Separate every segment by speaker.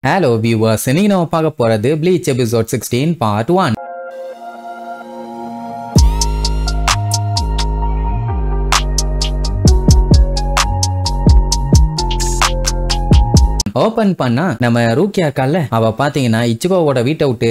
Speaker 1: Hello viewers, இன்னைக்கு நம்ம பார்க்க போறது Bleach episode 16 part 1. ஓபன் பண்ணா நம்ம ரூக்கியா கால்ல அவ பாத்தீங்கன்னா இச்சுகோவோட வீட்டை விட்டு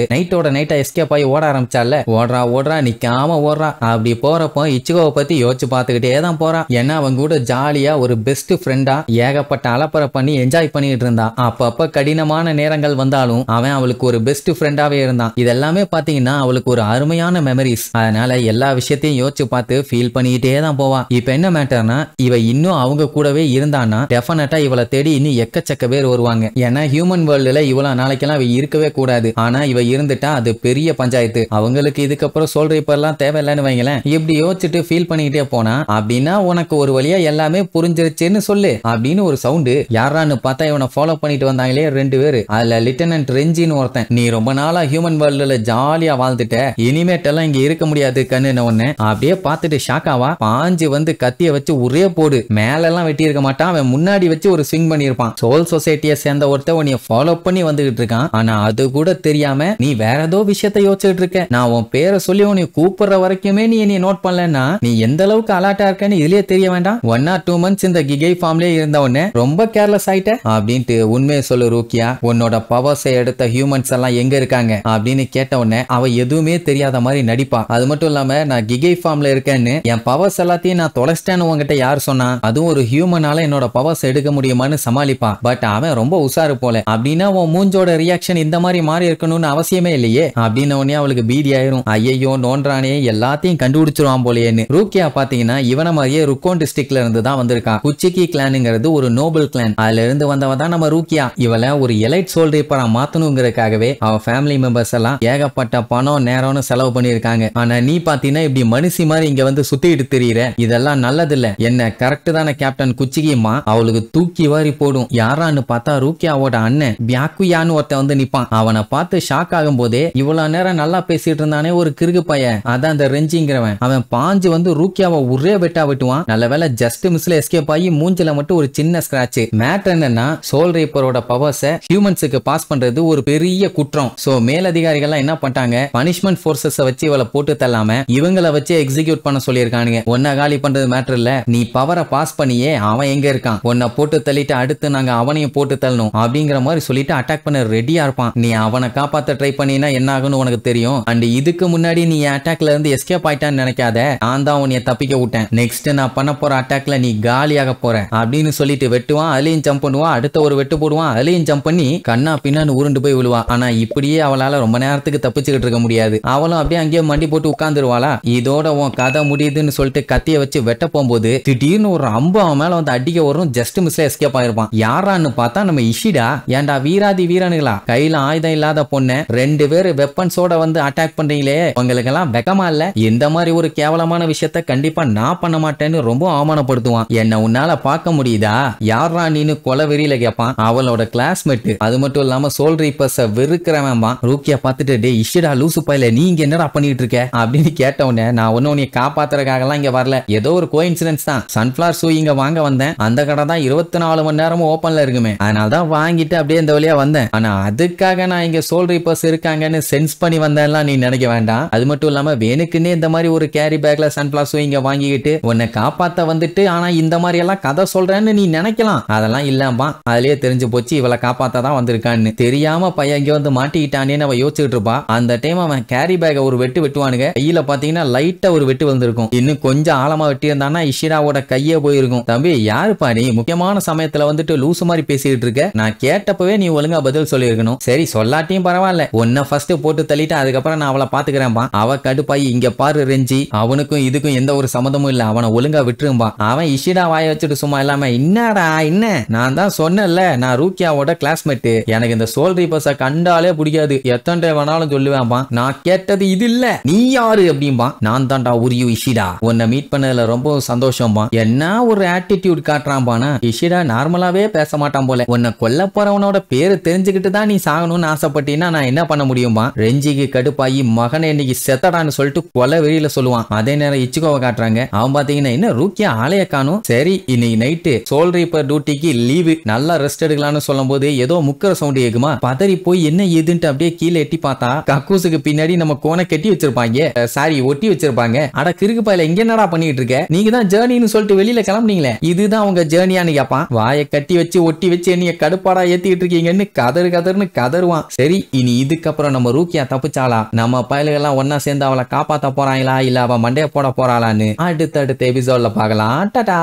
Speaker 1: நைட்டா எஸ்கேப் ஆகி ஓட ஆரம்பிச்சால ஓடுறா நிக்காம ஓடுறா. அப்படி போறப்போ இச்சுகோவை பத்தி யோசிச்சு பாத்துக்கிட்டே தான் போறா. ஏன்னா அவங்க கூட ஜாலியா ஒரு பெஸ்ட் ஃப்ரெண்டா ஏகப்பட்ட அலப்பறை பண்ணி என்ஜாய் பண்ணிட்டு இருந்தா. அப்பப்ப கடினமான நேரங்கள் வந்தாலும் அவன் அவளுக்கு ஒரு பெஸ்ட் ஃப்ரெண்டாவே இருந்தான். இதெல்லாமே பாத்தீங்கன்னா அவளுக்கு ஒரு அருமையான மெமரிஸ். அதனால எல்லா விஷயத்தையும் யோசிச்சு பார்த்து ஃபீல் பண்ணிக்கிட்டே தான் போவா. இப்ப என்ன மேட்டர்னா இவ இன்னும் அவங்க கூடவே இருந்தான்னா டெஃபினட்டா இவளை தேடி இன்னும் எக்கச்சக்க பேர் வருவாங்க. ஏன்னா ஹியூமன் வேர்ல்டுல இவ்வளவு நாளைக்கெல்லாம் இருக்கவே கூடாது. ஆனா இவ இருந்துட்டா அது பெரிய பஞ்சாயத்து. அவங்களுக்கு இதுக்கப்புறம் சொல்ற இப்ப எல்லாம் தேவையில்லைன்னு வைங்களேன். இப்படி யோசிச்சுட்டு ஃபீல் பண்ணிக்கிட்டே போனா அப்படின்னா உனக்கு ஒரு வழியா எல்லாமே புரிஞ்சிருச்சுன்னு சொல்லு அப்படின்னு ஒரு சவுண்டு. யாரான்னு பார்த்தா இவனை ஃபாலோ பண்ணிட்டு வந்தாங்களே ரெண்டு பேரு. அதுல லிeutenant ரெஞ்சின்னு ஒருத்தன். நீ ரொம்ப நாளா ஹியூமன் வேர்ல்டுல ஜாலியா வாழ்ந்துட்ட, இனிமேட்டெல்லாம் இங்க இருக்க முடியாது கண்ணுன்னு ஒண்ணு அப்படியே பார்த்துட்டு ஷாக்காவா பாஞ்சு வந்து கத்திய வச்சு ஒரே போடு. மேல எல்லாம் வெட்டி இருக்க மாட்டான். அவன் முன்னாடி வச்சு ஒரு ஸ்விங் பண்ணிருப்பான். சோல் சொசைட்டி சேர்ந்த ஒருத்த உன்னைய ஃபாலோ பண்ணி வந்துகிட்டு இருக்கான். ஆனா அது கூட தெரியாம நீ வேற ஏதோ விஷயத்தை யோசிச்சுட்டு இருக்க. நான் உன் பேரை சொல்லி உன்னை கூப்பிடுற வரைக்குமே நீ என்னை நோட் பண்ணலன்னா நீ எந்த அளவுக்கு அலர்ட்டா இருக்கன்னு இதுலயே தெரிய வேண்டாம். 1 or 2 months இந்த கிகை ஃபார்ம்லயே இருந்த உடனே ரொம்ப கேர்லெஸ் ஆயிட்ட அப்படின்ட்டு உண்மையை சொல்லு ரூக்கியா. உன்னோட பவர்ஸை எடுத்த ஹியூமன்ஸ் எல்லாம் எங்க இருக்காங்க அப்படின்னு கேட்ட உடனே அவ எதுவுமே தெரியாத மாதிரி நடிப்பா. அது மட்டும் இல்லாம நான் கிகை ஃபார்ம்ல இருக்கேன்னு என் பவர்ஸ் எல்லாத்தையும் நான் தொலைச்சிட்டேன்னு உங்ககிட்ட யார் சொன்னா? அதுவும் ஒரு ஹியூமனால என்னோட பவர்ஸ் எடுக்க முடியுமான்னு சமாளிப்பா. பட் அவன் ரொம்ப உசாரு போல. அப்படின்னா உன் மூஞ்சோட ரியாக்ஷன் இந்த மாதிரி மாறி இருக்கணும்னு அவசியமே இல்லையே அப்படின்னு உடனே அவளுக்கு பீதி ஆயிரும். ஐயோ நோன்றானே எல்லாத்தையும் கண்டுபிடிச்சிருவான் போலேன்னு. ரூக்கியா பாத்தீங்கன்னா இவன மாதிரியே ருக்கோன் டிஸ்ட்ரிக்ட்ல இருந்து தான் வந்திருக்கா. குச்சிக்கி கிளானுங்கிறது ஒரு நோபல் கிளான். அதுல இருந்து வந்தவ தான் நம்ம ரூக்கியா. இவளை ஒரு எலைட் சோல் ரீப்பரா மாத்தணுங்கிறதுக்காகவே அவ ஃபேமிலி மெம்பர்ஸ் எல்லாம் ஏகப்பட்ட பணம் நேரம்னு செலவு பண்ணிருக்காங்க. ஆனா நீ பாத்தீங்கன்னா இப்படி மனுஷி மாதிரி இங்க வந்து சுத்திட்டு தெரியற. இதெல்லாம் நல்லது இல்ல. என்ன கரெக்ட் தானே கேப்டன் குச்சிக்கிமா? அவளுக்கு தூக்கி வாரி போடும். யாரான்னு பார்த்தா ரூக்கியாவோட அண்ணன் பியாக்குயான்னு ஒருத்தன் வந்து நிப்பான். அவனை பார்த்து ஷாக் ஆகும் போதே இவ்வளவு நேரம் நல்லா பேசிட்டு இருந்தானே ஒரு கிறுக்கு பையன், அதான் அந்த ரெஞ்சிங்கிறவன். அவன் பாஞ்சு வந்து ரூக்கியாவை ஒரே வெட்டா வெட்டுவான். நல்ல வேலை ஜஸ்ட் மிஸ்ல எஸ்கேப் ஆகி மூஞ்சில மட்டும் ஒரு சின்ன ஸ்கிராட்ச். மேட்டர் என்னன்னா சோல் ரீப்பரோட பவர்ஸை ஹியூமன்ஸுக்கு பாஸ் பண்றது ஒரு பெரிய குற்றம். சோ மேலதிகாரிகள் என்ன பண்ணிட்டாங்க, பனிஷ்மெண்ட் போர்சஸ் வச்சு இவளை போட்டு தள்ளாம இவங்களை வச்சு எக்ஸிக்யூட் பண்ண சொல்லியிருக்கானுங்க. ஒன்ன காலி பண்றது மேட்டர் இல்ல, நீ பவரை பாஸ் பண்ணியே அவன் எங்க இருக்கான், உன்னை போட்டு தள்ளிட்டு அடுத்து நாங்க அவனையும் போட்டு தள்ளணும் அப்படிங்கிற மாதிரி சொல்லிட்டு அட்டாக் பண்ண ரெடியா இருப்பான். நீ அவனை காப்பாத்த ட்ரை பண்ணினா என்ன ஆகும்னு உனக்கு தெரியும். அண்ட் இதுக்கு முன்னாடி நீ அட்டாக்ல இருந்து எஸ்கேப் ஆயிட்டான்னு நினைக்காத, நான் தான் உன்னைய தப்பிக்க விட்டேன். நெக்ஸ்ட் நான் பண்ண போற அட்டாக்ல நீ காலியாக போற அப்படின்னு சொல்லிட்டு வெட்டுவான். அதுலயும் ஜம்ப் பண்ணுவான். அடுத்த ஒரு வெட்டு போடுவான். அதுலயும் ஜம்ப் பண்ணி கண்ணா பின்னான்னு உருண்டு போய் விழுவா. ஆனா இப்படியே அவளால ரொம்ப நேரத்துக்கு தப்பிச்சுக்கிட்டு இருக்க முடியாது. அவளும் அப்படியே அங்கேயே மண்டி போட்டு உட்கார்ந்துருவாளா. இதோட உன் கதை முடியுதுன்னு சொல்லிட்டு கத்திய வச்சு வெட்ட போகும்போது திடீர்னு ஒரு அம்பு அவன் மேல வந்து அடிக்க வரும். Just மிஸ்ல escape ஆயிருப்பான். யாரான்னு பார்த்தா நம்ம இஷிடா. ஏன்டா வீராதி வீரனுங்களா, கையில ஆயுதம் இல்லாத பொண்ணு 2 பேரு வெப்பன்ஸோட வந்து அட்டாக் பண்றீங்களே, உங்களுக்கு எல்லாம் வெக்கமா இல்ல? இந்த மாதிரி ஒரு கேவலமான விஷயத்த கண்டிப்பா நான் பண்ண மாட்டேன்னு ரொம்ப அவமானப்படுத்துவான். என்ன உன்னால பார்க்க முடியுதா, யாரா நீனு கொலை வெறியில கேட்பான். அவளோட கிளாஸ்மேட். அது மட்டும் இல்லாம சோல் ரீப்பர்ஸ வெறுக்கிறவன். ரூக்கியா பார்த்துட்டு டே இஷிடா லூசு பையல நீ இங்க என்னடா பண்ணிட்டு இருக்க அப்படின்னு கேட்ட உடனே நான் ஒன்னும் உன்னை காப்பாத்துறதுக்காக எல்லாம் இங்க வரல, ஏதோ ஒரு கோஇன்சிடென்ஸ் தான். சன்ஃபிளவர் ஷூ இங்க வாங்க வந்தேன். அந்த கடை தான் 24 மணி நேரமும் ஓபன்ல இருக்குமே, அதனாலதான் வாங்கிட்டு அப்படியே இந்த வழியா வந்தேன். ஆனா அதுக்காக நான் இங்க சோல் ரீப்பர்ஸ் இருக்காங்கன்னு சென்ஸ் பண்ணி வந்தேன்லாம் நீ நினைக்க வேண்டாம். அது மட்டும் இல்லாம வேணுக்குன்னே இந்த மாதிரி ஒரு கேரி பேக்ல சன்ஃபிளவர் ஷூ இங்க வாங்கிக்கிட்டு உன்னை காப்பாத்த வந்துட்டு ஆனா இந்த மாதிரி எல்லாம் கதை சொல்றேன்னு நீ நினைக்கலாம். அதெல்லாம் இல்லாமா, அதுலயே தெரிஞ்சு போச்சு இவளை காப்பாத்த தான் வந்திருக்கான்னு. தெரியாம பையன் இங்க வந்து மாட்டிக்கிட்டானேன்னு அவ யோசிச்சுட்டு இருப்பா. அந்த டைம் அவன் கேரி பேக ஒரு வெட்டு வெட்டுவானுங்க. கையில பாத்தீங்கன்னா லைட்டா ஒரு வெட்டு வந்திருக்கும். இன்னும் கொஞ்சம் ஆழமா வெட்டி இருந்தானா இஷிராவோட கையே போயிருக்கும். தம்பி யாருப்பா நீ, முக்கியமான சமயத்துல வந்துட்டு லூசு மாதிரி பேசிட்டு இருக்க, நான் கேட்டப்பவே நீ ஒழுங்கா பதில் சொல்லிருக்கணும். சரி சொல்லாட்டியும் பரவாயில்ல, உன்னை ஃபர்ஸ்ட் போட்டு தள்ளிட்டு அதுக்கப்புறம் நான் அவளை பாத்துக்கிறேன்பா. அவ கடுப்பாயி இங்க பாரு ரெஞ்சி, அவனுக்கும் இதுக்கும் எந்த ஒரு சம்மந்தமும் இல்ல, அவனை ஒழுங்கா விட்டுரும்பா. அவன் இஷிடா வாய வச்சுட்டு சும்மா இல்லாம என்னடா என்ன, நான் தான் சொன்னேன்ல நான் ரூக்கியாவோட கிளாஸ்மேட், எனக்கு இந்த சோல் ரீப்பர்ஸ கண்டாலே பிடிக்காது, எத்தனை வேணாலும் சொல்லுவேன்பா. நான் கேட்டது இது இல்ல, நீ யாரு அப்படின்பா. நான் தான்டா உரியு இஷிடா, உன்னை மீட் பண்ணதுல ரொம்ப சந்தோஷம்பா. என்ன ஒரு ஆட்டிடியூட் காட்டுறான்பானா. இஷிடா நார்மலாவே பேச மாட்டான் போல. உன்னை கொல்ல போறவனோட பேரு தெரிஞ்சுக்கிட்டு தான் நீ சாகணும்னு ஆசைப்பட்டீங்கன்னா நான் என்ன பண்ண முடியுமா? ரெஞ்சிக்கு கடுப்பாயி மகனை இன்னைக்கு செத்தடான்னு சொல்லிட்டு கொலை வெளியில சொல்லுவான். அதே நேரம் இச்சுகோவை காட்டுறாங்க. அவன் பாத்தீங்கன்னா என்ன ரூக்கியா ஆளைய காணும். சரி இன்னைக்கு நைட்டு சோல் ரீப்பர் டியூட்டிக்கு லீவு, நல்லா ரெஸ்ட் எடுக்கலாம்னு சொல்லும் போது ஏதோ முக்கிற சவுண்ட் கேக்குமா? பதறி போய் என்ன ஏதுன்ட்டு அப்படியே கீழே எட்டி பார்த்தா கக்கூசுக்கு பின்னாடி நம்ம கோனை கட்டி வச்சிருப்பாங்க, சாரி ஒட்டி வச்சிருப்பாங்க. அட கிறுக்கு பாயில இங்க என்னடா பண்ணிட்டு இருக்க? நீங்க தான் ஜேர்னின்னு சொல்லிட்டு வெளியில கிளம்புனீங்களே, இதுதான் உங்க ஜேர்னியான்னு கேப்பான். வாயை கட்டி வச்சு ஒட்டி வச்சு என்னைய கடுப்பாடா ஏத்திட்டு இருக்கீங்கன்னு கதறுன்னு கதறுவான். சரி இனி இதுக்கப்புறம் நம்ம ரூக்கியா தப்பிச்சாளா, நம்ம பயலுகெல்லாம் ஒன்னா சேர்ந்து அவளை காப்பாத்த போறாங்களா இல்ல அவ மண்டைய போட போறாளான்னு அடுத்த எபிசோட்ல பார்க்கலாம். டாடா.